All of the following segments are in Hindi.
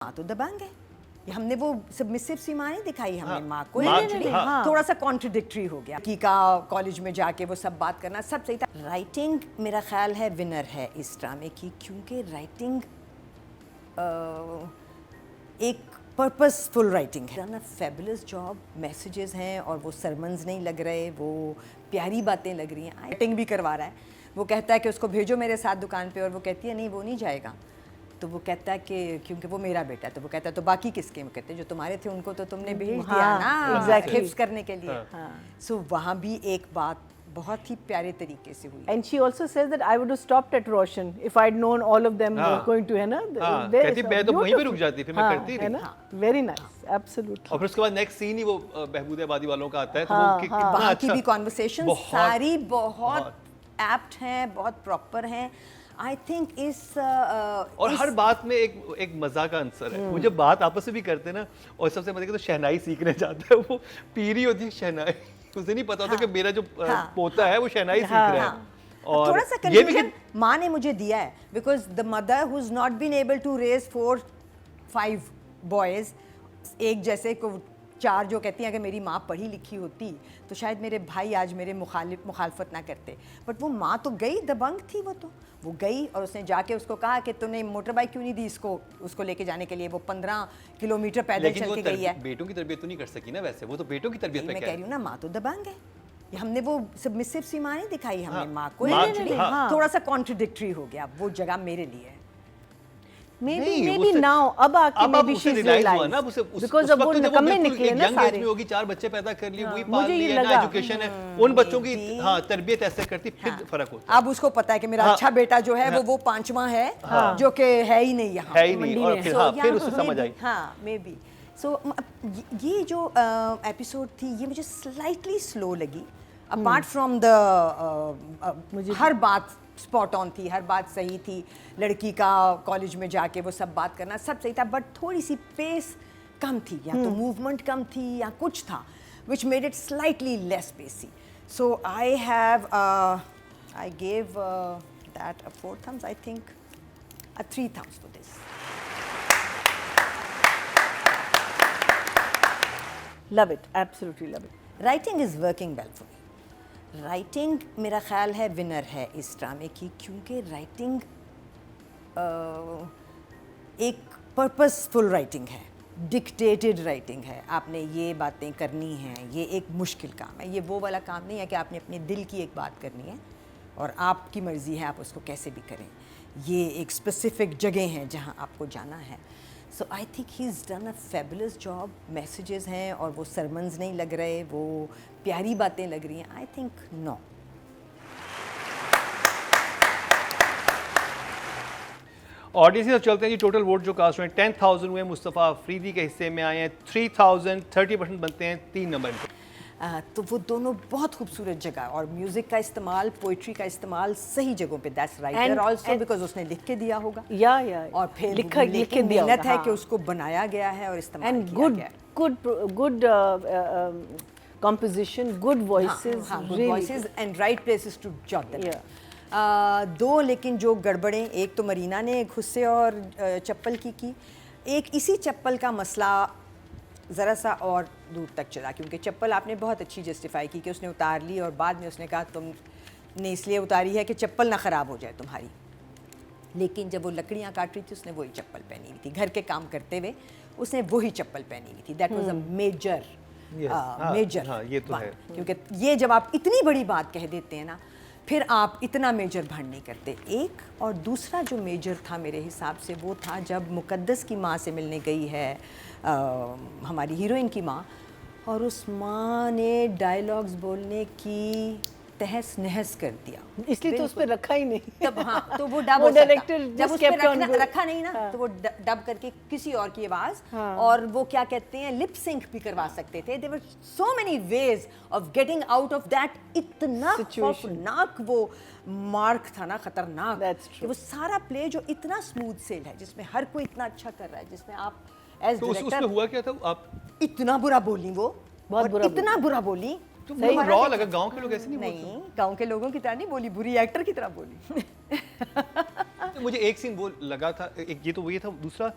माँ तो दबंग है। हमने वो सबमिसिव सी माँ नहीं दिखाई हमने हाँ, माँ को माँ एक्चुअली हाँ। थोड़ा सा कॉन्ट्रडिक्टरी हो गया कि का कॉलेज में जाके वो सब बात करना सब सही था। राइटिंग मेरा ख्याल है विनर है इस ड्रामे की, क्योंकि राइटिंग एक पर्पसफुल राइटिंग है। Done a fabulous job, messages हैं और वो सरमन्स नहीं लग रहे, वो प्यारी बातें लग रही हैं। राइटिंग भी करवा रहा है, वो कहता है कि उसको भेजो मेरे साथ दुकान पे, और वो कहती है नहीं वो नहीं जाएगा। तो वो कहता है कि क्योंकि वो मेरा बेटा है। तो वो कहता है तो बाकी किसके? वो कहते हैं जो तुम्हारे थे उनको तो तुमने भेज दिया ना हिफ्स करने के लिए। सो वहाँ भी एक बात बहुत ही प्यारे तरीके से हुई। And she also says that I would have stopped at Roshan if I'd known all of them were going to, है ना? कहती मैं तो वहीं पे रुक जाती, फिर मैं करती है ना? Very nice, absolutely. और फिर उसके बाद नेक्स्ट सीन ही वो बहबूद आबादी वालों का आता है, तो वो कितना वहाँ की अच्छा भी कॉन्वर्सेशन सारी बहुत एप्ट हैं, बहुत प्रॉपर हैं। आई थिंक और हर बात में एक मजा का आंसर है। वो जब बात आपस में भी करते हैं ना, और सबसे मजे का तो शहनाई सीखने जाता है, वो पीरी होती है शहनाई, उसे नहीं पता होता कि मेरा जो पोता है वो शहनाई सीख रहा है। और थोड़ा सा कंफ्यूजन माँ ने मुझे दिया है, because the mother who is not been able to raise 4-5 boys, एक जैसे को 4 जो कहती हैं अगर मेरी माँ पढ़ी लिखी होती तो शायद मेरे भाई आज मेरे मुखालफत ना करते। बट वो माँ तो गई, दबंग थी वो गई और उसने जाके उसको कहा कि तूने मोटर बाइक क्यों नहीं दी उसको लेके जाने के लिए। वो 15 किलोमीटर पैदल चल के गई है। बेटों की तरबियत तो नहीं कर सकी ना, वैसे वो तो बेटों की तरबियत पे मैं क्या कह रही हूँ ना, माँ तो दबंग है। हमने वो सबमिसिव सी माँ नहीं दिखाई हमने माँ को नहीं, थोड़ा सा कॉन्ट्रडिक्टरी हो गया। वो जगह मेरे लिए है। Maybe now अब आके maybe she's realized because अब वो निकम्मे निकले ना सारे। में होगी 4 बच्चे पैदा कर लिए, वही पाल मुझे ये लिए ना, लगा। एजुकेशन है, उन बच्चों की तरबियत ऐसे करती फिर फर्क होता अब उसको पता है कि मेरा अच्छा बेटा जो है वो 5वां है जो कि है ही नहीं यहाँ, है ही नहीं। और फिर उसे समझ आई। हाँ मे बी। सो ये जो एपिसोड थी ये मुझे स्लाइटली स्लो लगी, अपार्ट फ्रॉम द हर बात स्पॉट ऑन थी, हर बात सही थी। लड़की का कॉलेज में जाके वो सब बात करना सब सही था, बट थोड़ी सी पेस कम थी, या तो मूवमेंट कम थी या कुछ था which made it slightly less pacey. So I gave that a 4 thumbs, I think a 3 thumbs for this. Love it, absolutely love it. Writing is working well for me. Writing मेरा ख्याल है विनर है इस ड्रामे की, क्योंकि राइटिंग एक पर्पसफुल राइटिंग है, डिक्टेटेड राइटिंग है। आपने ये बातें करनी हैं, ये एक मुश्किल काम है। ये वो वाला काम नहीं है कि आपने अपने दिल की एक बात करनी है और आपकी मर्ज़ी है आप उसको कैसे भी करें। ये एक स्पेसिफिक जगह हैं जहाँ आपको जाना है। So I think he is done a fabulous job. Messages हैं और वो सरमन्स नहीं लग रहे, वो प्यारी बातें लग रही हैं। I think no. ऑडियंस से चलते हैं जी। टोटल वोट जो कास्ट हुए 10,000 हुए, मुस्तफ़ा अफरीदी के हिस्से में आए हैं 3000, 30% बनते हैं 3 नंबर पे। तो वो दोनों बहुत खूबसूरत जगह, और म्यूजिक का इस्तेमाल, पोइट्री का इस्तेमाल सही जगहों पे। दैट्स राइटर आल्सो बिकॉज उसने लिख के दिया होगा या और फिर लिख के दिया मेहनत है कि उसको बनाया गया है और इस्तेमाल किया गया है। good composition, good voices, good voices and right places to jot them. दो लेकिन जो गड़बड़ें, एक तो मरीना ने खुद से और चप्पल की, एक इसी चप्पल का मसला ज़रा सा और दूर तक चला, क्योंकि चप्पल आपने बहुत अच्छी जस्टिफाई की कि उसने उतार ली और बाद में उसने कहा तुमने इसलिए उतारी है कि चप्पल ना ख़राब हो जाए तुम्हारी। लेकिन जब वो लकड़ियाँ काट रही थी उसने वही चप्पल पहनी हुई थी, घर के काम करते हुए उसने वही चप्पल पहनी हुई थी। दैट वाज अ मेजर ये तो है, क्योंकि ये जब आप इतनी बड़ी बात कह देते हैं ना, फिर आप इतना मेजर भाड़ नहीं करते। एक और दूसरा जो मेजर था मेरे हिसाब से वो था जब मुकद्दस की माँ से मिलने गई है हमारी हीरोइन की माँ, और उस माँ ने डायलॉग्स बोलने की तहस नहस कर दिया, इसलिए तो उस पर रखा ही नहीं। तब हाँ, तो वो डब वो डायरेक्टर जब उस पर रखा नहीं ना, तो वो डब करके किसी और की आवाज, और वो क्या कहते हैं लिप सिंक भी करवा सकते थे। There were so many ways of getting out of that. इतना खौफनाक वो मार्क था ना, खतरनाक। कि वो सारा प्ले जो इतना स्मूथ सेल है, जिसमें हर कोई इतना अच्छा कर रहा है, जिसमें आप एज डायरेक्टर उसमें हुआ क्या था? आप इतना बुरा बोली, वो बहुत बुरा, इतना बुरा बोली। तो रॉ लगा। गांव के लोग ऐसे नहीं बोलते। नहीं, गांव के लोगों की तरह नहीं बोली, बुरी एक्टर की तरह बोली। मुझे एक सीन वो लगा था, एक ये तो वही था, दूसरा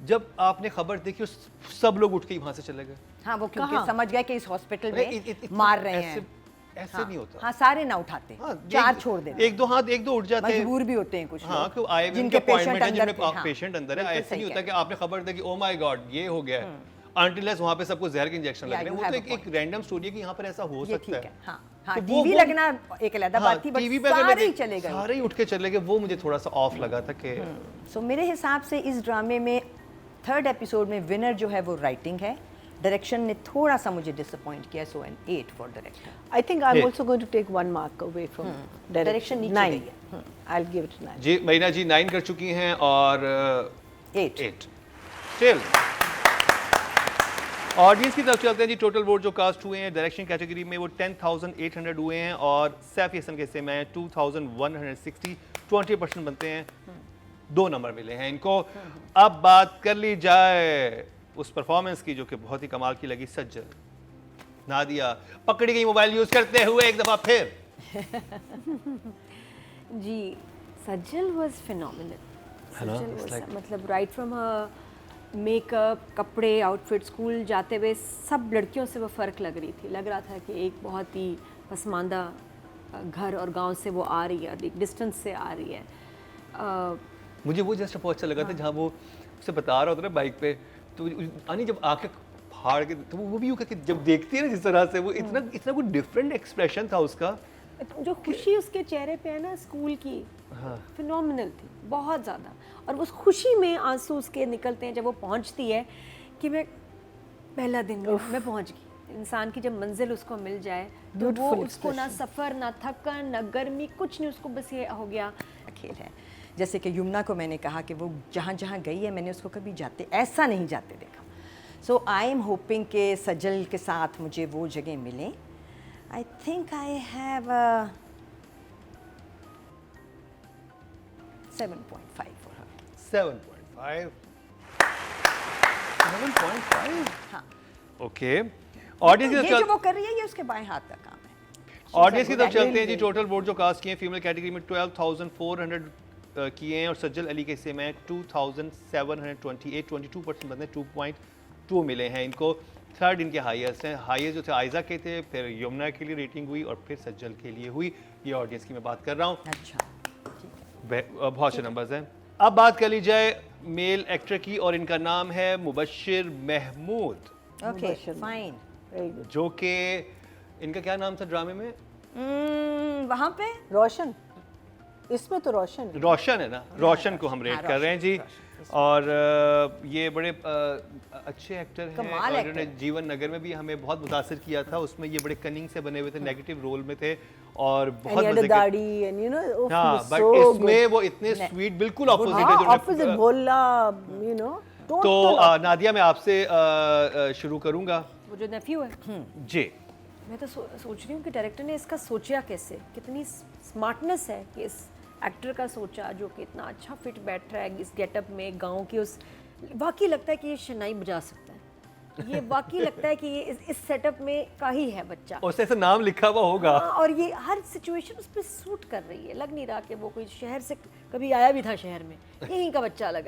जब आपने खबर देखी सब लोग उठ के वहां से चले गए। हाँ, वो क्योंकि कहाँ? समझ गए कि इस हॉस्पिटल में मार रहे हैं। ऐसे नहीं होता। हाँ, सारे ना उठाते, हाँ, चार छोड़ देते, एक दो उठ जाते हैं, मजबूर भी होते हैं कुछ हाँ, लोग, क्यों आए जिनके अपॉइंटमेंट है, पेशेंट जिनमें अंदर थे, पेशेंट अंदर है। बिल्कुल ऐसे सही नहीं होता कह कि आपने खबर देखी ओ माय गॉड ये हो गया है, अनटिल वहां पे सबको जहर के इंजेक्शन लग Yeah, रहे हैं। you वो तो have a एक रैंडम स्टोरी है कि यहाँ पर ऐसा हो ये सकता ठीक है। है। हाँ हाँ, तो टीवी लगना एक अलग बात थी, बट टीवी पे अगर सारे ही मैं चले गए। सारे ही उठ के चले गए, वो मुझे थोड़ा सा ऑफ लगा था कि सो मेरे हिसाब से इस ड्रामे में 3rd एपिसोड में विनर जो है वो राइटिंग है, डायरेक्शन ने थोड़ा सा मुझे डिसअपॉइंट किया, so an 8 for director. I think I'm Yeah. also going to take 1 mark away from Direction direction. नीचे 9. गई है। I'll give it 9. जी मरीना जी 9 कर चुकी हैं और 8 8 स्टिल। ऑडियंस की तरफ चलते हैं जी। टोटल वोट जो कास्ट हुए हैं डायरेक्शन कैटेगरी में वो 10,800 हुए हैं और सैफी हसन के हिस्से में 2,160, 20% बनते हैं। 2 नंबर मिले हैं इनको। अब बात कर ली जाए उस परफॉर्मेंस की जो कि बहुत ही कमाल की लगी। सज्जल नादिया पकड़ी गई मोबाइल यूज करते हुए एक दफा फिर। जी सज्जल वाज फिनोमिनल। है ना? सज्जल It's was like- मतलब राइट फ्रॉम मेकअप, कपड़े, आउटफिट, स्कूल जाते हुए सब लड़कियों से वो फ़र्क लग रही थी। लग रहा था कि एक बहुत ही पसमानदा घर और गांव से वो आ रही है, एक डिस्टेंस से आ रही है। मुझे वो जस्ट बहुत अच्छा लगा था जहाँ वो उसे बता रहा होता ना बाइक पे, तो आनी जब आके फाड़ के तो वो भी यूँ करके जब देखती है ना जिस तरह से, वो इतना कोई डिफरेंट एक्सप्रेशन था उसका। जो खुशी उसके चेहरे पे है ना स्कूल की, हाँ। फिनोमिनल थी बहुत ज़्यादा। और उस खुशी में आंसू उसके निकलते हैं जब वो पहुंचती है कि मैं पहला दिन मैं पहुंच गई। इंसान की जब मंजिल उसको मिल जाए तो वो Beautiful उसको ना सफ़र, ना थकन, ना गर्मी, कुछ नहीं, उसको बस ये हो गया। खेल है। जैसे कि यमुना को मैंने कहा कि वो जहाँ जहाँ गई है मैंने उसको कभी जाते ऐसा नहीं जाते देखा। सो आई एम होपिंग के सज्जल के साथ मुझे वो जगह मिले। I think I have 7.5 for her. 7.5 7.5 हाँ, ओके। ऑडियंस की ये जो तरफ वो कर रही है ये उसके बाएं हाथ का काम है। ऑडियंस की तरफ चलते हैं जी। टोटल वोट जो कास्ट किए हैं फीमेल कैटेगरी में 12,400 किए हैं और सज्जल अली के हिस्से में 2,728, 22% बनते हैं, 2.2 मिले हैं इनको। 3rd इनके हाईएस्ट हैं। हाईएस्ट जो थे आयजा के थे, फिर यमुना के लिए रेटिंग हुई और फिर सज्जल के लिए हुई। ये ऑडियंस की मैं बात कर रहा हूँ। अच्छा, ठीक है। बहुत से नंबर्स हैं। अब बात कर ली जाए मेल एक्टर की और इनका नाम है Mubashir Mahmood, okay fine. Very good. जो कि इनका क्या नाम था ड्रामे में? वहाँ पे रोशन, इसमें तो रोशन है। रोशन है ना, रोशन को हम रेट कर रहे हैं जी। और ये बड़े अच्छे एक्टर हैं कमाल और एक्टर इन्होंने जीवन नगर में भी हमें बहुत मुतासिर किया था। उसमें ये बड़े कनिंग से बने हुए थे, नेगेटिव रोल में थे और And बहुत he had मजे a के। दाढ़ी and you know, oh, he हाँ, was बट so इसमें good. वो इतने स्वीट बिल्कुल ऑपोजिट है हाँ, जो opposite भोला, you know, तो total opposite. नादिया मैं आपसे शुरू करूंगा वो जो नेफ्यू है, जी। मैं तो सोच रही हूँ कि डायरेक्टर ने इसका सोचा कैसे, कितनी स्मार्टनेस है कि इस एक्टर का सोचा जो कि इतना अच्छा फिट बैठ रहा है इस गेटअप में, गांव की उस, वाकई लगता है कि ये शनाई बजा सकता है। ये वाकई लगता है कि ये इस सेटअप में का ही है बच्चा। और ऐसा नाम लिखा हुआ होगा। हाँ, और ये हर सिचुएशन उस पर सूट कर रही है। लग नहीं रहा कि वो कोई शहर से कभी आया भी था शहर में, यहीं का बच्चा लग रहा है।